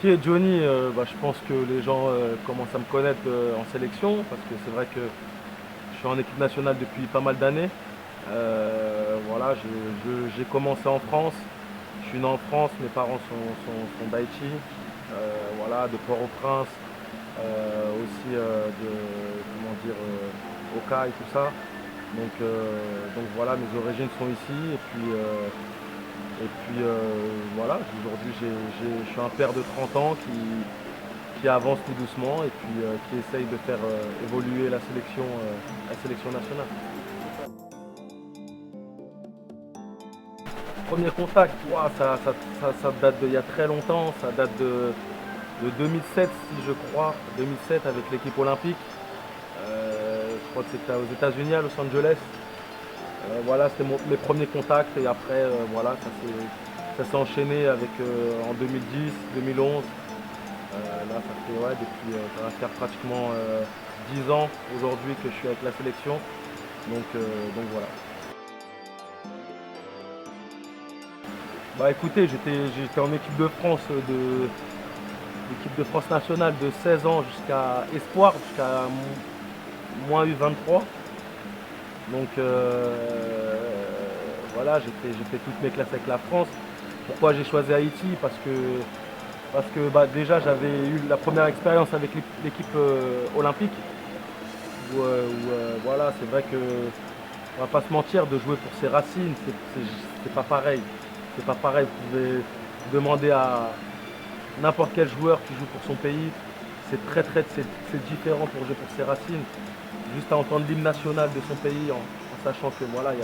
Qui est Johnny? Je pense que les gens commencent à me connaître en sélection parce que c'est vrai que je suis en équipe nationale depuis pas mal d'années. Voilà, j'ai commencé en France. Je suis né en France, mes parents sont d'Haïti, voilà, de Port-au-Prince, aussi de comment dire, Oka et tout ça. Donc voilà, mes origines sont ici voilà, aujourd'hui je suis un père de 30 ans qui avance tout doucement et puis qui essaye de faire évoluer la sélection nationale. Premier contact, ouah, ça date d'il y a très longtemps, ça date de 2007 si je crois, 2007 avec l'équipe olympique. Je crois que c'était aux États-Unis, à Los Angeles. Voilà, c'était mes premiers contacts et après, voilà, ça s'est enchaîné avec en 2010, 2011. Là, ça fait, ouais, ça va faire pratiquement 10 ans aujourd'hui que je suis avec la sélection. Donc voilà. Bah écoutez, j'étais en équipe de France l'équipe de France nationale de 16 ans jusqu'à Espoir, jusqu'à moins U23. Donc voilà, j'ai fait toutes mes classes avec la France. Pourquoi j'ai choisi Haïti? Parce que déjà j'avais eu la première expérience avec l'équipe olympique. Voilà, c'est vrai que on va pas se mentir, de jouer pour ses racines, c'est pas pareil. C'est pas pareil. Vous pouvez demander à n'importe quel joueur qui joue pour son pays, c'est différent pour jouer pour ses racines. Juste à entendre l'hymne national de son pays, en sachant que voilà, il y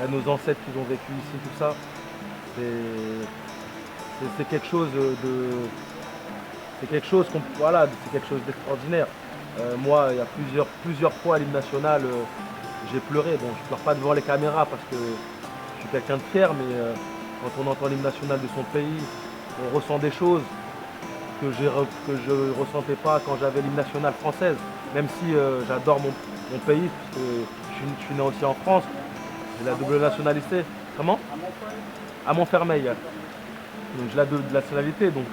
a nos ancêtres qui ont vécu ici, tout ça. C'est quelque chose voilà, c'est quelque chose d'extraordinaire. Moi, il y a plusieurs fois à l'hymne national, j'ai pleuré. Bon, je pleure pas devant les caméras parce que je suis quelqu'un de fier, mais quand on entend l'hymne national de son pays, on ressent des choses que je ne ressentais pas quand j'avais l'hymne nationale française. Même si j'adore mon pays, parce que je suis né aussi en France, j'ai la double nationalité. Comment? À Montfermeil. Donc j'ai la double nationalité, donc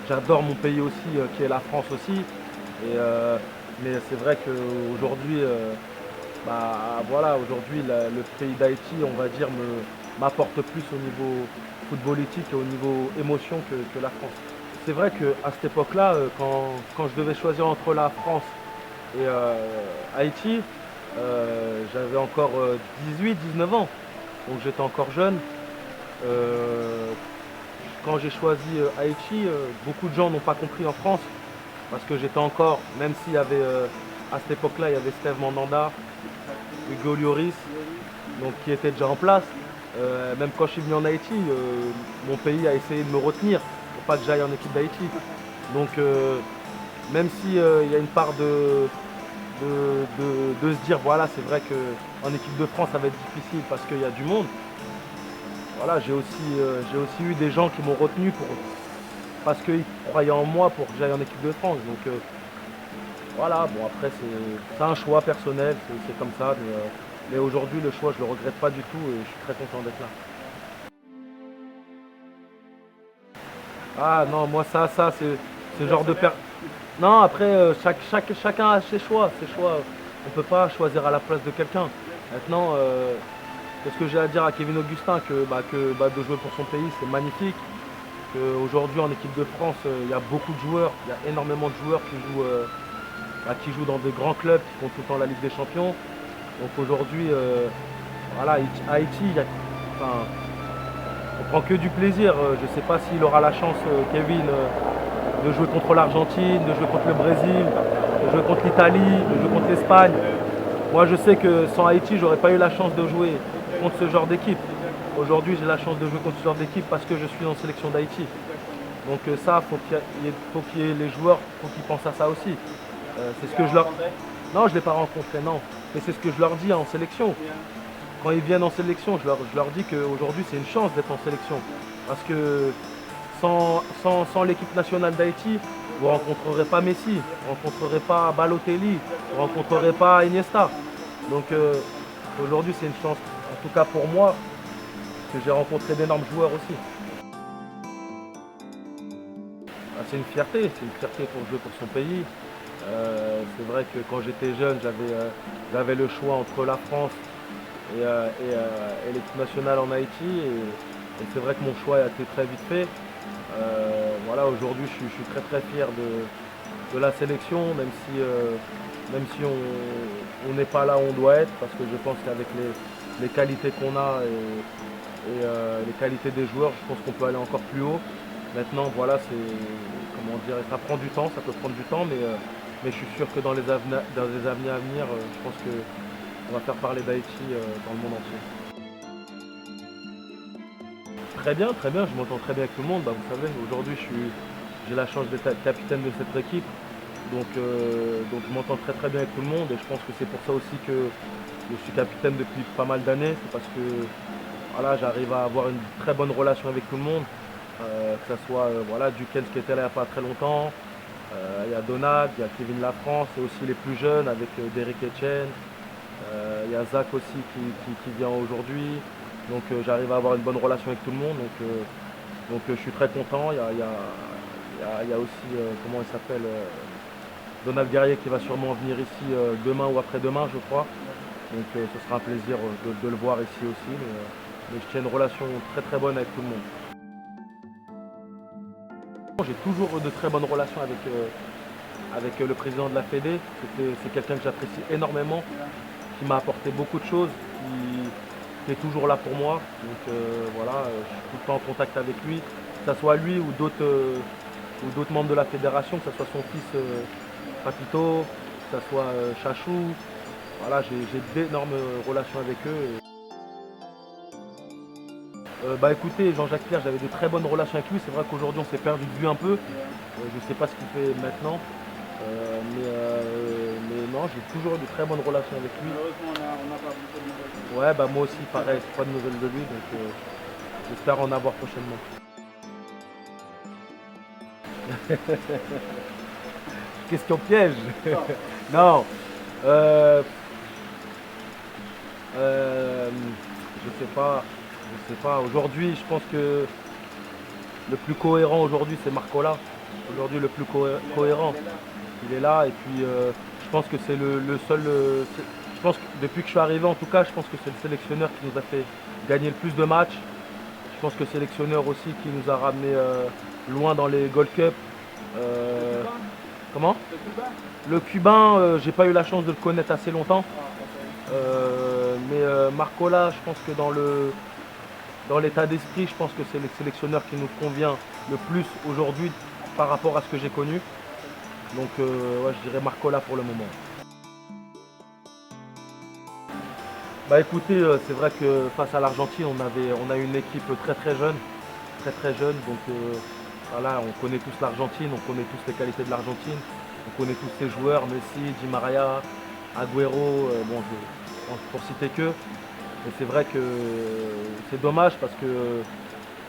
j'adore mon pays aussi, qui est la France aussi. Mais c'est vrai qu'aujourd'hui, voilà, aujourd'hui le pays d'Haïti, on va dire, m'apporte plus au niveau footballistique et au niveau émotion que la France. C'est vrai qu'à cette époque-là, quand je devais choisir entre la France et Haïti, j'avais encore 18-19 ans, donc j'étais encore jeune. Euh, Quand j'ai choisi Haïti, beaucoup de gens n'ont pas compris en France, parce que j'étais encore, même s'il y avait, à cette époque-là, il y avait Steve Mandanda, Hugo Lloris, donc qui était déjà en place. Même quand je suis venu en Haïti, mon pays a essayé de me retenir pour pas que j'aille en équipe d'Haïti. Donc même si il y a une part de se dire voilà, c'est vrai qu'en équipe de France ça va être difficile parce qu'il y a du monde. Voilà, j'ai aussi eu des gens qui m'ont retenu parce qu'ils croyaient en moi pour que j'aille en équipe de France. Donc voilà, bon après c'est un choix personnel, c'est comme ça. Mais aujourd'hui le choix je le regrette pas du tout et je suis très content d'être là. Ah non, moi ça c'est ce genre de per... Non, après chacun a ses choix, ses choix. On peut pas choisir à la place de quelqu'un. Maintenant, qu'est-ce que j'ai à dire à Kevin Augustin que de jouer pour son pays c'est magnifique. Qu'aujourd'hui en équipe de France, il y a beaucoup de joueurs, il y a énormément de joueurs qui jouent dans des grands clubs, qui font tout le temps la Ligue des Champions. Donc aujourd'hui, voilà, Haïti, enfin, on prend que du plaisir. Je ne sais pas s'il aura la chance, Kevin, de jouer contre l'Argentine, de jouer contre le Brésil, de jouer contre l'Italie, de jouer contre l'Espagne. Moi, je sais que sans Haïti, j'aurais pas eu la chance de jouer contre ce genre d'équipe. Aujourd'hui, j'ai la chance de jouer contre ce genre d'équipe parce que je suis en sélection d'Haïti. Donc ça, faut qu'il y ait les joueurs, faut qu'ils pensent à ça aussi. C'est ce que je leur... Non, je ne l'ai pas rencontré, non. Mais c'est ce que je leur dis en sélection. Quand ils viennent en sélection, je leur dis qu'aujourd'hui, c'est une chance d'être en sélection. Parce que sans l'équipe nationale d'Haïti, vous ne rencontrerez pas Messi, vous ne rencontrerez pas Balotelli, vous ne rencontrerez pas Iniesta. Donc aujourd'hui, c'est une chance, en tout cas pour moi, que j'ai rencontré d'énormes joueurs aussi. c'est une fierté, pour jouer pour son pays. C'est vrai que quand j'étais jeune, j'avais le choix entre la France et l'équipe nationale en Haïti. Et c'est vrai que mon choix a été très vite fait. Voilà, aujourd'hui, je suis très très fier de la sélection, même si on n'est pas là où on doit être, parce que je pense qu'avec les qualités qu'on a et les qualités des joueurs, je pense qu'on peut aller encore plus haut. Maintenant, voilà, comment dire, ça prend du temps, ça peut prendre du temps, mais je suis sûr que dans les années à venir, je pense qu'on va faire parler d'Haïti dans le monde entier. Très bien, je m'entends très bien avec tout le monde. Bah, vous savez, aujourd'hui, j'ai la chance d'être capitaine de cette équipe. Donc je m'entends très très bien avec tout le monde et je pense que c'est pour ça aussi que je suis capitaine depuis pas mal d'années. C'est parce que voilà, j'arrive à avoir une très bonne relation avec tout le monde. Que ce soit voilà, Duquesne qui était là il n'y a pas très longtemps. Il y a Donald, il y a Kevin Lafrance et aussi les plus jeunes avec Derek Etienne. Il y a Zach aussi qui vient aujourd'hui. Donc j'arrive à avoir une bonne relation avec tout le monde. Donc je suis très content. Il y a aussi, comment il s'appelle, Donald Guerrier qui va sûrement venir ici demain ou après-demain, je crois. Donc ce sera un plaisir de le voir ici aussi. Mais je tiens une relation très très bonne avec tout le monde. J'ai toujours de très bonnes relations avec le président de la Fédé. C'est quelqu'un que j'apprécie énormément, qui m'a apporté beaucoup de choses, qui est toujours là pour moi. Donc voilà, je suis tout le temps en contact avec lui, que ce soit lui ou d'autres membres de la fédération, que ce soit son fils Papito, que ce soit Chachou. Voilà, j'ai d'énormes relations avec eux. Bah écoutez, Jean-Jacques Pierre, j'avais de très bonnes relations avec lui. C'est vrai qu'aujourd'hui on s'est perdu de vue un peu. Je ne sais pas ce qu'il fait maintenant. Mais non, j'ai toujours eu de très bonnes relations avec lui. Malheureusement, on n'a pas beaucoup de nouvelles. Ouais, bah moi aussi, pareil, pas de nouvelles de lui, donc j'espère en avoir prochainement. Question piège. Non. Euh, je sais pas. Je sais pas. Aujourd'hui, je pense que le plus cohérent aujourd'hui, c'est Marcola. Aujourd'hui, le plus cohérent. Il est là et puis je pense que c'est le seul. Je pense que depuis que je suis arrivé, en tout cas, je pense que c'est le sélectionneur qui nous a fait gagner le plus de matchs. Je pense que c'est le sélectionneur aussi qui nous a ramené loin dans les Gold Cup. Comment? Le Cubain, j'ai pas eu la chance de le connaître assez longtemps. Mais Marcola, je pense que dans l'état d'esprit, je pense que c'est le sélectionneur qui nous convient le plus aujourd'hui par rapport à ce que j'ai connu. Donc ouais, je dirais Marcola pour le moment. Bah écoutez, c'est vrai que face à l'Argentine, on a une équipe très jeune. Donc voilà, on connaît tous l'Argentine, on connaît tous les qualités de l'Argentine, on connaît tous ses joueurs, Messi, Di Maria, Agüero, bon, pour citer que. Et c'est vrai que c'est dommage parce que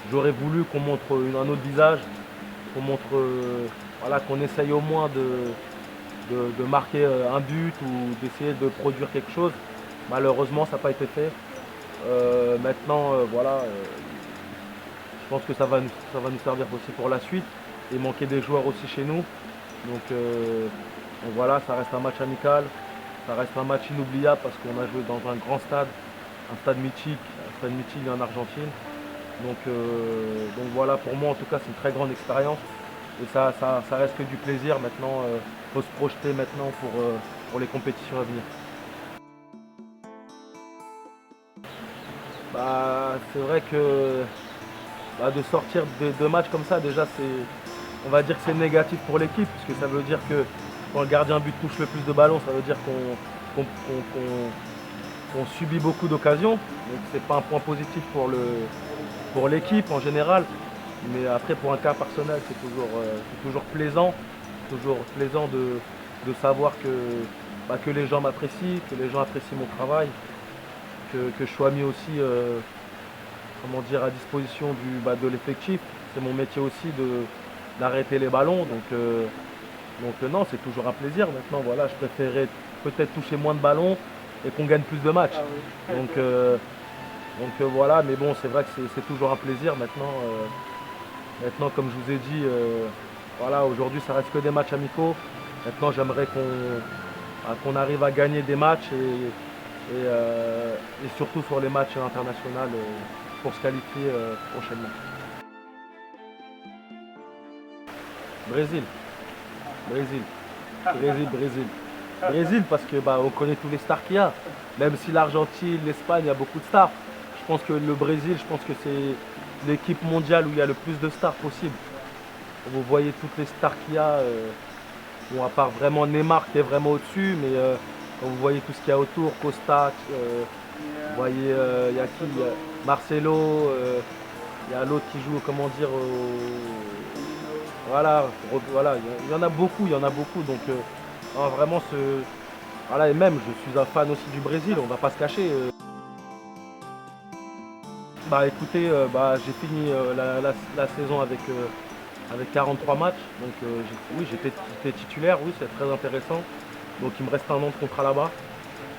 j'aurais voulu qu'on montre un autre visage, qu'on montre, voilà, qu'on essaye au moins de marquer un but ou d'essayer de produire quelque chose. Malheureusement, ça n'a pas été fait. Maintenant, voilà, je pense que ça va nous servir aussi pour la suite. Il manquait des joueurs aussi chez nous. Donc voilà, ça reste un match amical, ça reste un match inoubliable parce qu'on a joué dans un grand stade, un stade mythique en Argentine. Donc voilà, pour moi en tout cas, c'est une très grande expérience. Et ça reste que du plaisir. Maintenant, il faut se projeter maintenant pour les compétitions à venir. Bah, c'est vrai que de sortir de matchs comme ça, déjà, on va dire que c'est négatif pour l'équipe, puisque ça veut dire que quand le gardien but touche le plus de ballons, ça veut dire qu'on subit beaucoup d'occasions. Donc c'est pas un point positif pour l'équipe en général. Mais après, pour un cas personnel, c'est toujours plaisant. Toujours plaisant de savoir que les gens m'apprécient, que les gens apprécient mon travail, que je sois mis aussi comment dire, à disposition de l'effectif. C'est mon métier aussi d'arrêter les ballons. Donc non, c'est toujours un plaisir. Maintenant, voilà, je préférerais peut-être toucher moins de ballons et qu'on gagne plus de matchs. Ah oui. Donc voilà, mais bon, c'est vrai que c'est toujours un plaisir. Maintenant, comme je vous ai dit, voilà, aujourd'hui ça reste que des matchs amicaux. Maintenant j'aimerais qu'on arrive à gagner des matchs et surtout sur les matchs internationaux pour se qualifier prochainement. Brésil, Brésil, Brésil. Brésil parce que bah, on connaît tous les stars qu'il y a. Même si l'Argentine, l'Espagne, il y a beaucoup de stars. Je pense que le Brésil, je pense que c'est l'équipe mondiale où il y a le plus de stars possible. Vous voyez toutes les stars qu'il y a, bon, à part vraiment Neymar qui est vraiment au-dessus, mais quand vous voyez tout ce qu'il y a autour, Costa, vous voyez, il y a qui? Il y a Marcelo, il y a l'autre qui joue, comment dire, voilà, voilà, il y en a beaucoup, il y en a beaucoup. Donc vraiment, voilà, et même, je suis un fan aussi du Brésil, on va pas se cacher. Bah écoutez, bah, j'ai fini la saison avec 43 matchs, donc oui, j'étais titulaire, oui, c'est très intéressant. Donc il me reste un an de contrat là-bas.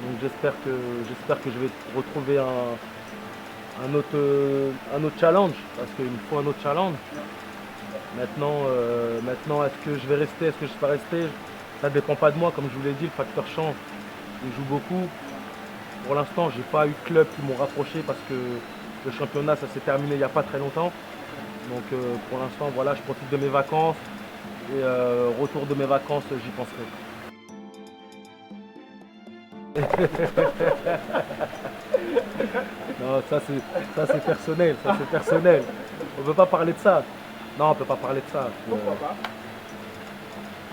Donc j'espère que je vais retrouver un autre challenge, parce qu'il me faut un autre challenge. Maintenant, est-ce que je vais rester, est-ce que je ne vais pas rester? Ça ne dépend pas de moi, comme je vous l'ai dit, le facteur chance, il joue beaucoup. Pour l'instant, j'ai pas eu de club qui m'ont rapproché parce que le championnat, ça s'est terminé il n'y a pas très longtemps. Donc pour l'instant, voilà, je profite de mes vacances et retour de mes vacances, j'y penserai. Non, ça c'est personnel, ça c'est personnel. On ne peut pas parler de ça. Non, on ne peut pas parler de ça. Pourquoi pas?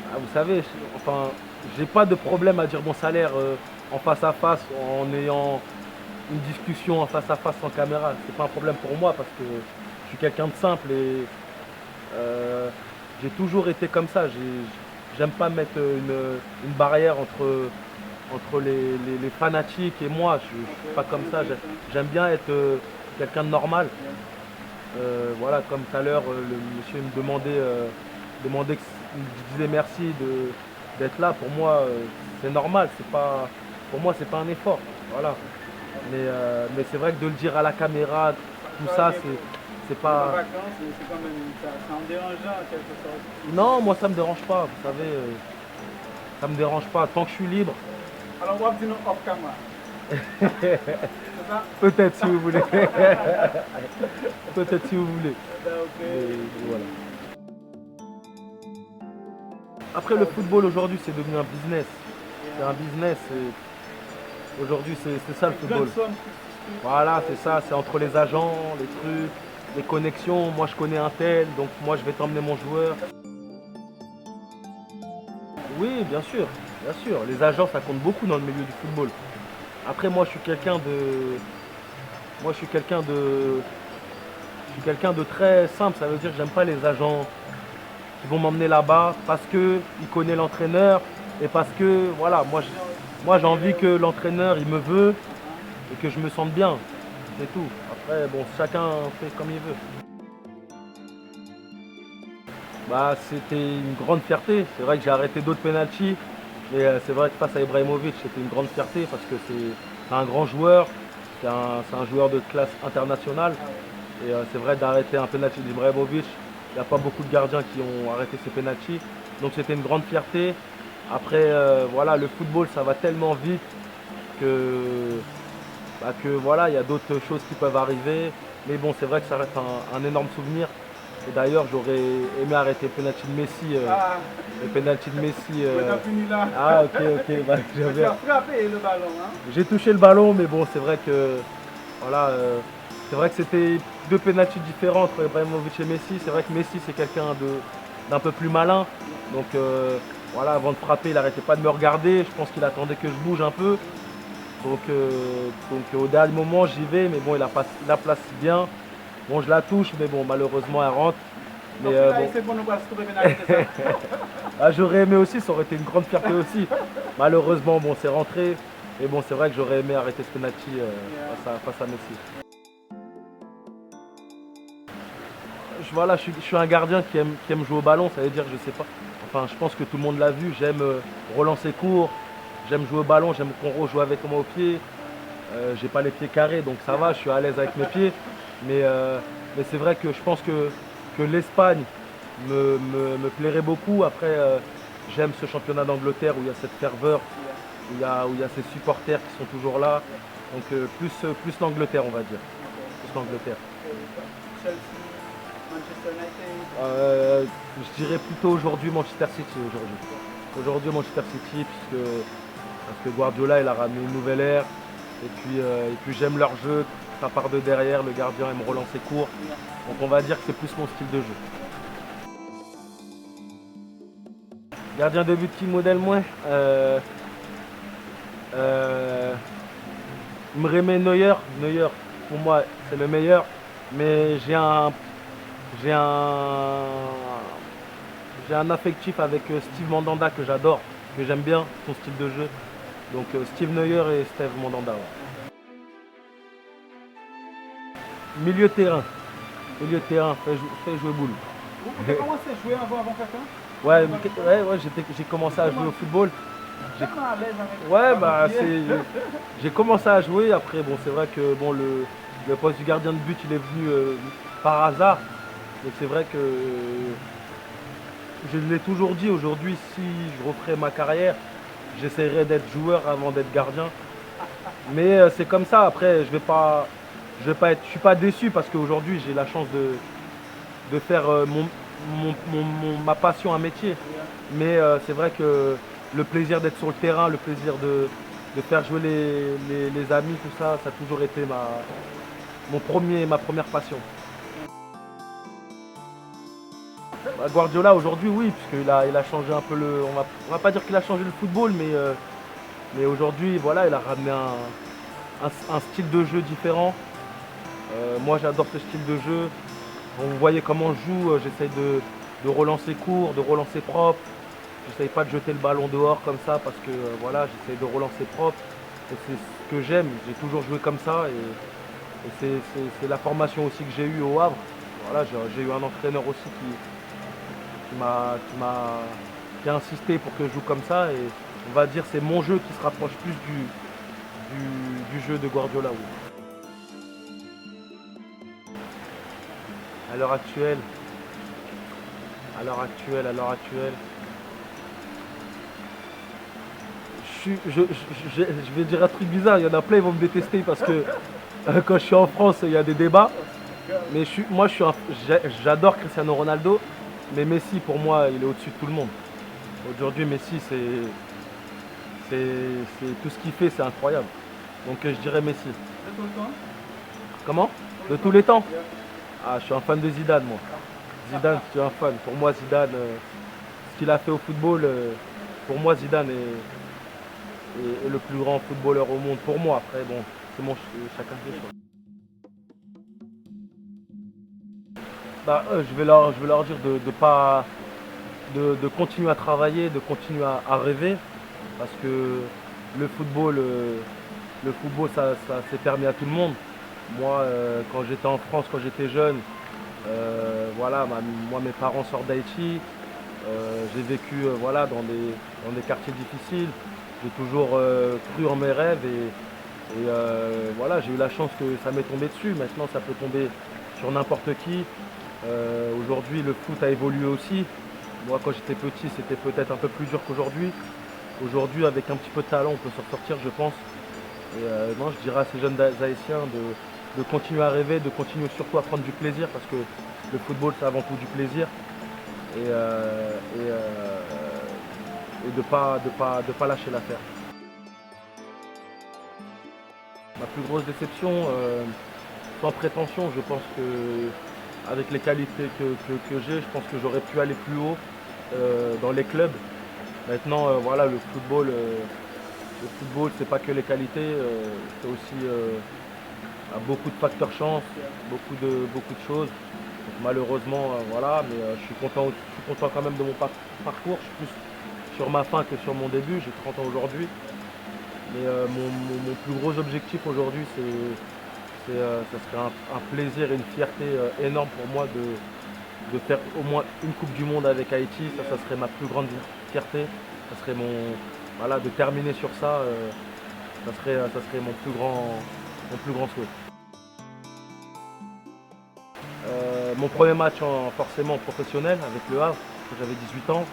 Ah, vous savez, enfin, j'ai pas de problème à dire mon salaire en face à face, en ayant une discussion en face à face sans caméra. C'est pas un problème pour moi parce que je suis quelqu'un de simple et j'ai toujours été comme ça. J'aime pas mettre une barrière entre les fanatiques et moi. Je suis pas comme ça. J'aime bien être quelqu'un de normal. Voilà, comme tout à l'heure, le monsieur me demandait, il me disait merci d'être là. Pour moi, c'est normal. Pour moi, c'est pas un effort. Voilà. Mais c'est vrai que de le dire à la caméra, tout ça, c'est En pas. vacances, c'est quand même ça en dérangeant en quelque sorte. Non, moi ça me dérange pas. Vous savez, ça me dérange pas. Tant que je suis libre, Alors, on va dire off camera. C'est ça? peut-être si vous voulez. Peut-être si vous voulez. Ok. Et voilà. Après le football aujourd'hui, c'est devenu un business. C'est un business. Aujourd'hui, c'est ça le football. Voilà, c'est ça, c'est entre les agents, les trucs, les connexions. Moi, je connais un tel, donc moi, je vais t'emmener mon joueur. Oui, bien sûr, bien sûr. Les agents, ça compte beaucoup dans le milieu du football. Après, moi, je suis quelqu'un de, moi, je suis quelqu'un de très simple. Ça veut dire que j'aime pas les agents qui vont m'emmener là-bas parce que il connaît l'entraîneur et parce que, voilà, moi, j'ai envie que l'entraîneur, il me veut et que je me sente bien. C'est tout. Après, bon, chacun fait comme il veut. Bah, c'était une grande fierté. C'est vrai que j'ai arrêté d'autres pénaltys. Mais c'est vrai que face à Ibrahimovic, c'était une grande fierté parce que c'est un grand joueur. C'est un joueur de classe internationale. Et c'est vrai d'arrêter un pénalty d'Ibrahimovic. Il n'y a pas beaucoup de gardiens qui ont arrêté ces pénaltys. Donc c'était une grande fierté. Après, voilà, le football, ça va tellement vite que voilà, il y a d'autres choses qui peuvent arriver. Mais bon, c'est vrai que ça reste un énorme souvenir. Et d'ailleurs, j'aurais aimé arrêter le penalty de Messi. Ah, Le penalty de Messi. on a fini là. Ah, ok, ok. Bah, Tu as frappé le ballon, hein? j'ai touché le ballon, mais bon, c'est vrai que voilà, c'est vrai que c'était deux penaltys différents entre Ibrahimovic et Messi. C'est vrai que Messi, c'est quelqu'un d'un peu plus malin. Donc voilà, avant de frapper, il n'arrêtait pas de me regarder. Je pense qu'il attendait que je bouge un peu. Donc au dernier moment, j'y vais, mais bon, il la place bien. Bon, je la touche, mais bon, malheureusement, elle rentre. Mais bon. C'est bon, on va se trouver pénalité, ça. Ah, j'aurais aimé aussi, ça aurait été une grande fierté aussi. Malheureusement, bon, c'est rentré. Mais bon, c'est vrai que j'aurais aimé arrêter ce penalty face à Messi. Voilà, je suis un gardien qui aime jouer au ballon, ça veut dire, je sais pas. Enfin, je pense que tout le monde l'a vu, j'aime relancer court, j'aime jouer au ballon, j'aime qu'on rejoue avec moi au pied. J'ai pas les pieds carrés, donc ça va, je suis à l'aise avec mes pieds. Mais c'est vrai que je pense que l'Espagne me plairait beaucoup. Après, j'aime ce championnat d'Angleterre où il y a cette ferveur, où il y a ces supporters qui sont toujours là. Donc plus l'Angleterre, on va dire. Plus l'Angleterre. Chelsea, Manchester United. Je dirais plutôt aujourd'hui Manchester City aujourd'hui. Aujourd'hui Manchester City parce que Guardiola il a ramené une nouvelle ère et puis j'aime leur jeu, ça part de derrière, le gardien aime relancer court. Donc on va dire que c'est plus mon style de jeu. Gardien de but qui modèle moins Mreme Neuer. Neuer pour moi c'est le meilleur, mais j'ai un affectif avec Steve Mandanda que j'adore, que j'aime bien son style de jeu. Donc Steve Neuer et Steve Mandanda. Ouais. Milieu de terrain. Milieu de terrain, fais jouer boule. Vous avez commencé à jouer avant quelqu'un? Ouais, j'ai commencé à jouer au football. J'ai commencé à jouer. Après, bon, c'est vrai que bon, le poste du gardien de but, il est venu par hasard. Donc c'est vrai que je l'ai toujours dit. Aujourd'hui, si je referais ma carrière, j'essaierais d'être joueur avant d'être gardien. Mais c'est comme ça. Après, je suis pas déçu parce qu'aujourd'hui, j'ai la chance de faire ma passion un métier. Mais c'est vrai que le plaisir d'être sur le terrain, le plaisir de faire jouer les amis, tout ça, ça a toujours été ma première passion. Guardiola aujourd'hui oui, puisqu'il a changé un peu on va pas dire qu'il a changé le football, mais aujourd'hui voilà, il a ramené un style de jeu différent. Moi j'adore ce style de jeu. Vous voyez comment je joue, j'essaye de relancer court, de relancer propre. J'essaye pas de jeter le ballon dehors comme ça parce que voilà, j'essaye de relancer propre. Et c'est ce que j'aime, j'ai toujours joué comme ça et c'est la formation aussi que j'ai eue au Havre. Voilà, j'ai eu un entraîneur aussi qui a insisté pour que je joue comme ça et on va dire c'est mon jeu qui se rapproche plus du jeu de Guardiola. Oui. À l'heure actuelle, je vais dire un truc bizarre, il y en a plein, ils vont me détester parce que quand je suis en France, il y a des débats. Mais j'adore Cristiano Ronaldo, mais Messi pour moi, il est au-dessus de tout le monde. Aujourd'hui, Messi, c'est tout ce qu'il fait, c'est incroyable. Donc je dirais Messi. De tout le temps? Comment? De tous les temps? Ah, je suis un fan de Zidane, moi. Zidane, je suis un fan. Pour moi, Zidane, ce qu'il a fait au football, pour moi, Zidane est le plus grand footballeur au monde. Pour moi, après, bon, chacun ses choix. Bah, je vais leur dire de continuer à travailler, de continuer à rêver, parce que le football ça s'est permis à tout le monde. Moi, quand j'étais en France, quand j'étais jeune, voilà, moi mes parents sortent d'Haïti, j'ai vécu voilà, dans des quartiers difficiles, j'ai toujours cru en mes rêves et voilà, j'ai eu la chance que ça m'est tombé dessus. Maintenant, ça peut tomber sur n'importe qui. Aujourd'hui, le foot a évolué aussi. Moi, quand j'étais petit, c'était peut-être un peu plus dur qu'aujourd'hui. Aujourd'hui, avec un petit peu de talent, on peut s'en sortir, je pense. Et non, je dirais à ces jeunes Haïtiens de continuer à rêver, de continuer surtout à prendre du plaisir, parce que le football, c'est avant tout du plaisir. Et de pas lâcher l'affaire. Ma plus grosse déception, sans prétention, je pense que avec les qualités que j'ai, je pense que j'aurais pu aller plus haut dans les clubs. Maintenant, voilà, le football, c'est pas que les qualités, c'est aussi beaucoup de facteurs chance, beaucoup de choses. Donc, malheureusement, voilà, mais je suis content quand même de mon parcours. Je suis plus sur ma fin que sur mon début. J'ai 30 ans aujourd'hui. Mais mon plus gros objectif aujourd'hui, ça serait un plaisir et une fierté énorme pour moi de faire au moins une Coupe du Monde avec Haïti. Ça serait ma plus grande fierté. Ça serait voilà, de terminer sur ça, ça serait mon plus grand souhait. Mon premier match forcément professionnel avec le Havre, quand j'avais 18 ans.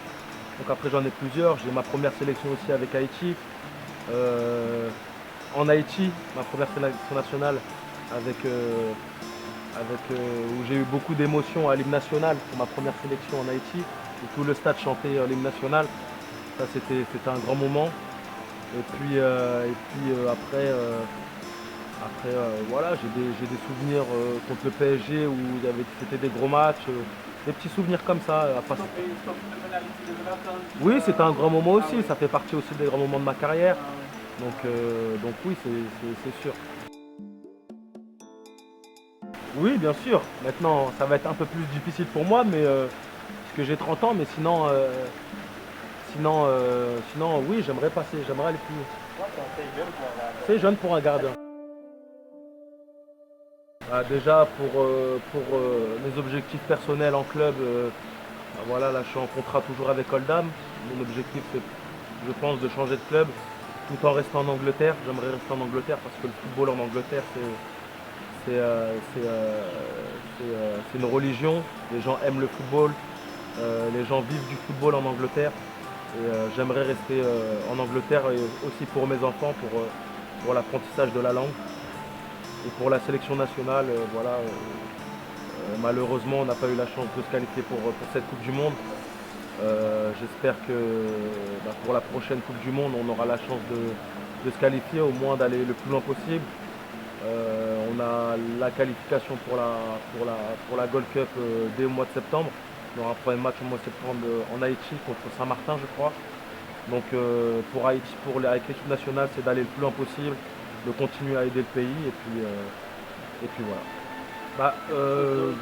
Donc après j'en ai plusieurs. J'ai ma première sélection aussi avec Haïti. En Haïti, ma première sélection nationale où j'ai eu beaucoup d'émotions à l'hymne national pour ma première sélection en Haïti. Et tout le stade chantait l'hymne national. Ça c'était un grand moment. Et puis, après, voilà, j'ai des souvenirs contre le PSG où c'était des gros matchs, des petits souvenirs comme ça. Oui, c'était un grand moment aussi, ça fait partie aussi des grands moments de ma carrière. Donc oui, c'est sûr. Oui, bien sûr. Maintenant, ça va être un peu plus difficile pour moi, mais parce que j'ai 30 ans, mais sinon, oui, j'aimerais aller plus haut. C'est jeune pour un gardien. Déjà pour mes objectifs personnels en club, voilà, là je suis en contrat toujours avec Oldham. Mon objectif c'est, je pense, de changer de club tout en restant en Angleterre. J'aimerais rester en Angleterre parce que le football en Angleterre c'est une religion. Les gens aiment le football, les gens vivent du football en Angleterre. Et j'aimerais rester en Angleterre et aussi pour mes enfants, pour l'apprentissage de la langue. Et pour la sélection nationale, voilà, malheureusement, on n'a pas eu la chance de se qualifier pour cette Coupe du Monde. J'espère que pour la prochaine Coupe du Monde, on aura la chance de se qualifier, au moins d'aller le plus loin possible. On a la qualification pour la Gold Cup dès le mois de septembre. On aura un premier match au mois de septembre en Haïti contre Saint-Martin, je crois. Donc pour Haïti, avec l'équipe nationale, c'est d'aller le plus loin possible, de continuer à aider le pays et puis voilà.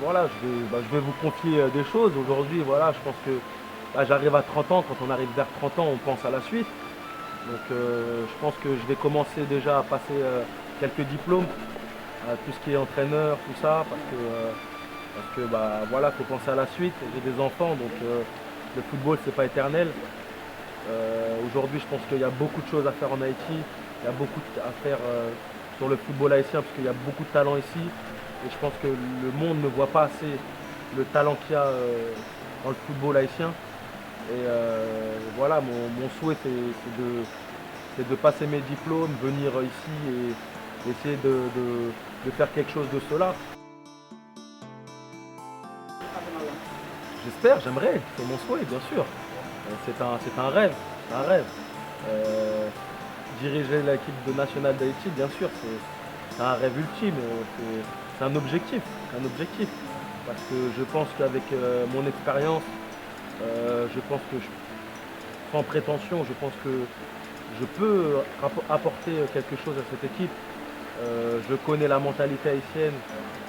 Voilà, je vais vous confier des choses aujourd'hui. Voilà, je pense que j'arrive à 30 ans. Quand on arrive vers 30 ans, on pense à la suite. Donc je pense que je vais commencer déjà à passer quelques diplômes, tout ce qui est entraîneur, tout ça, parce que voilà, faut penser à la suite. J'ai des enfants, donc le football c'est pas éternel. Aujourd'hui, je pense qu'il y a beaucoup de choses à faire en Haïti. Il y a beaucoup à faire sur le football haïtien parce qu'il y a beaucoup de talent ici. Et je pense que le monde ne voit pas assez le talent qu'il y a dans le football haïtien. Et voilà, mon souhait c'est de passer mes diplômes, venir ici et essayer de faire quelque chose de cela. J'espère, j'aimerais, c'est mon souhait bien sûr. C'est un rêve, c'est un rêve. Diriger l'équipe nationale d'Haïti, bien sûr, c'est un rêve ultime, c'est un objectif, Parce que je pense qu'avec mon expérience, je pense que sans prétention, je pense que je peux apporter quelque chose à cette équipe. Je connais la mentalité haïtienne,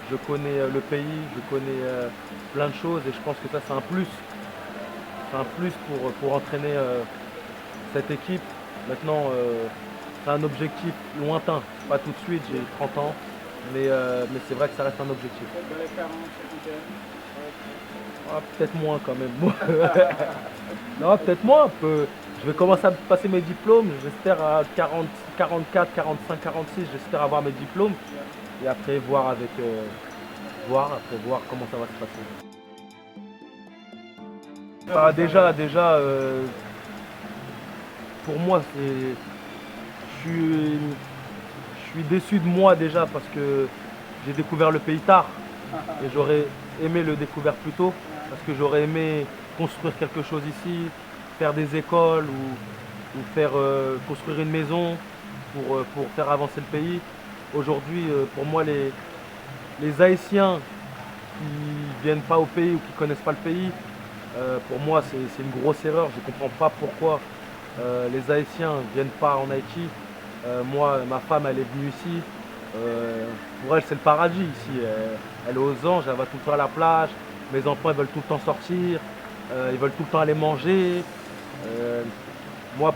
je connais le pays, je connais plein de choses et je pense que ça c'est un plus. C'est un plus pour entraîner cette équipe. Maintenant, c'est un objectif lointain, pas tout de suite, j'ai 30 ans, mais c'est vrai que ça reste un objectif. Peut-être moins quand même. Non, peut-être moins. Je vais commencer à passer mes diplômes, j'espère à 40, 44, 45, 46, j'espère avoir mes diplômes. Et après voir voir comment ça va se passer. Déjà, pour moi, je suis déçu de moi déjà parce que j'ai découvert le pays tard et j'aurais aimé le découvrir plus tôt parce que j'aurais aimé construire quelque chose ici, faire des écoles ou faire construire une maison pour faire avancer le pays. Aujourd'hui, pour moi, les Haïtiens qui viennent pas au pays ou qui connaissent pas le pays, pour moi, c'est une grosse erreur. Je ne comprends pas pourquoi les Haïtiens ne viennent pas en Haïti. Moi, ma femme, elle est venue ici. Pour elle, c'est le paradis ici. Elle est aux anges, elle va tout le temps à la plage. Mes enfants, ils veulent tout le temps sortir. Ils veulent tout le temps aller manger.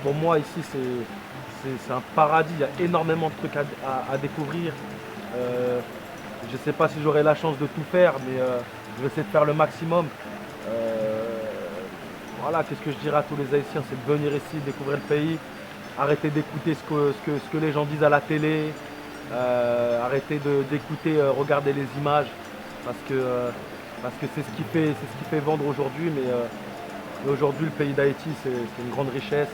Pour moi, ici, c'est un paradis. Il y a énormément de trucs à découvrir. Je ne sais pas si j'aurai la chance de tout faire, mais je vais essayer de faire le maximum. Voilà, qu'est-ce que je dirais à tous les Haïtiens, c'est de venir ici, découvrir le pays, arrêter d'écouter ce que les gens disent à la télé, arrêter d'écouter, regarder les images, parce que parce que c'est ce qui fait vendre aujourd'hui. Mais aujourd'hui, le pays d'Haïti, c'est une grande richesse.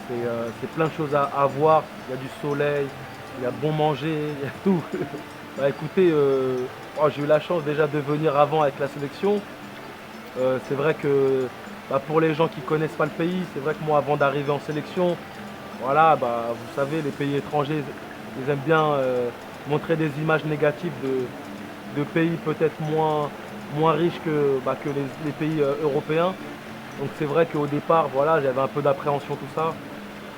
C'est plein de choses à voir. Il y a du soleil, il y a bon manger, il y a tout. Bah, écoutez, j'ai eu la chance déjà de venir avant avec la sélection. C'est vrai que bah, pour les gens qui ne connaissent pas le pays, c'est vrai que moi, avant d'arriver en sélection, voilà, bah, vous savez, les pays étrangers, ils aiment bien montrer des images négatives de pays peut-être moins riches que les pays européens. Donc c'est vrai qu'au départ, voilà, j'avais un peu d'appréhension, tout ça.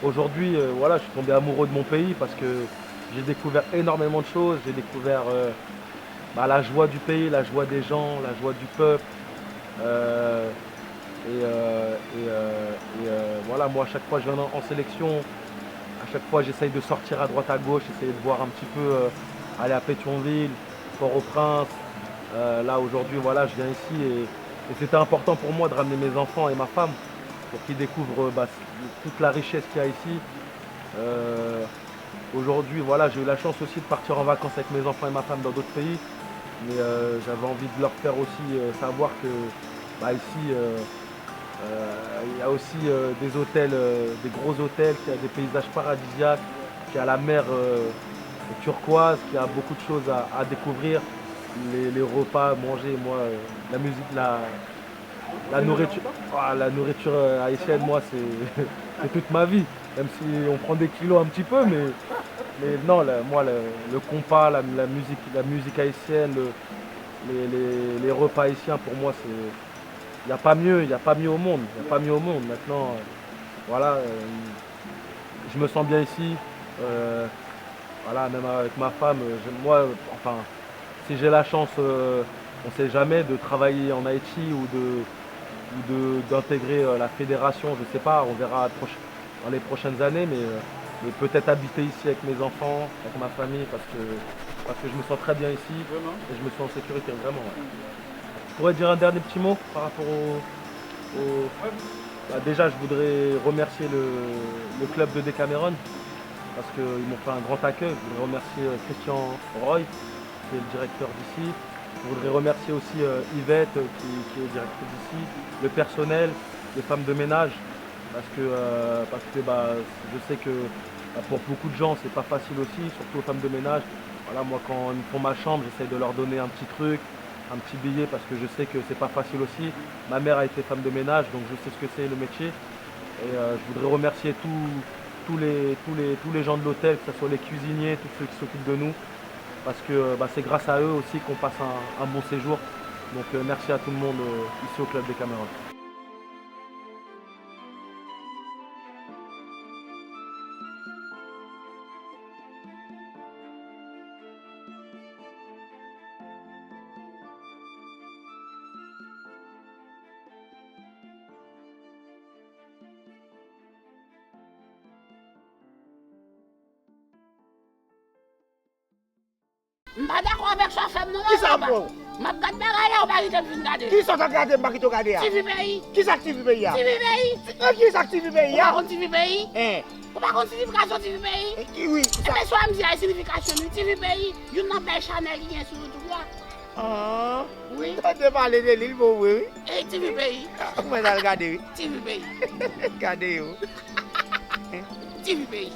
Aujourd'hui, voilà, je suis tombé amoureux de mon pays parce que j'ai découvert énormément de choses. J'ai découvert la joie du pays, la joie des gens, la joie du peuple. Euh, voilà, moi, à chaque fois que je viens en sélection, à chaque fois, j'essaye de sortir à droite, à gauche, essayer de voir un petit peu, aller à Pétionville, Port-au-Prince. Là, aujourd'hui, voilà, je viens ici et c'était important pour moi de ramener mes enfants et ma femme pour qu'ils découvrent toute la richesse qu'il y a ici. Aujourd'hui, voilà, j'ai eu la chance aussi de partir en vacances avec mes enfants et ma femme dans d'autres pays. Mais j'avais envie de leur faire aussi savoir que ici, il y a aussi des hôtels, des gros hôtels, qu'il y a des paysages paradisiaques, qu'il y a la mer turquoise, qu'il y a beaucoup de choses à découvrir. Les repas, manger, moi, la musique, la nourriture haïtienne, moi, c'est toute ma vie. Même si on prend des kilos un petit peu, mais non, moi, le compas, la musique haïtienne, les repas haïtiens, pour moi, c'est, il n'y a pas mieux, il n'y a pas mieux au monde. Il n'y a pas mieux au monde. Maintenant, voilà, je me sens bien ici. Voilà, même avec ma femme, moi, enfin, si j'ai la chance, on ne sait jamais, de travailler en Haïti d'intégrer la fédération, je ne sais pas, on verra dans les prochaines années, mais peut-être habiter ici avec mes enfants, avec ma famille, parce que je me sens très bien ici et je me sens en sécurité, vraiment. Ouais. Je pourrais dire un dernier petit mot par rapport déjà, je voudrais remercier le club de Decameron parce qu'ils m'ont fait un grand accueil. Je voudrais remercier Christian Roy, qui est le directeur d'ici. Je voudrais remercier aussi Yvette, qui est directrice d'ici, le personnel, les femmes de ménage, parce que je sais que pour beaucoup de gens, c'est pas facile aussi, surtout aux femmes de ménage. Voilà, moi, quand ils me font ma chambre, j'essaie de leur donner un petit truc, un petit billet, parce que je sais que c'est pas facile aussi. Ma mère a été femme de ménage, donc je sais ce que c'est le métier. Et je voudrais remercier tous les gens de l'hôtel, que ce soit les cuisiniers, tous ceux qui s'occupent de nous, parce que c'est grâce à eux aussi qu'on passe un bon séjour. Donc merci à tout le monde ici au Club Decameron. Je suis pas d'accord avec sa femme, non? Qui ça pour? Je regarde bagay, on va arrêter de regarder. Qui sont regardés, pas qui te regardent? TV pays. Qui s'active pays? TV pays. Qui s'active pays? On va contre TV pays. Hein? On va contre signification TV pays. Oui. Mais soit me dit la signification du TV pays, il y a un Chanel qui est sur le droit. Ah. Oui. Tu as parlé de l'île, oui. Et TV pays. Comment ça regarde? TV pays. Regardez. TV pays.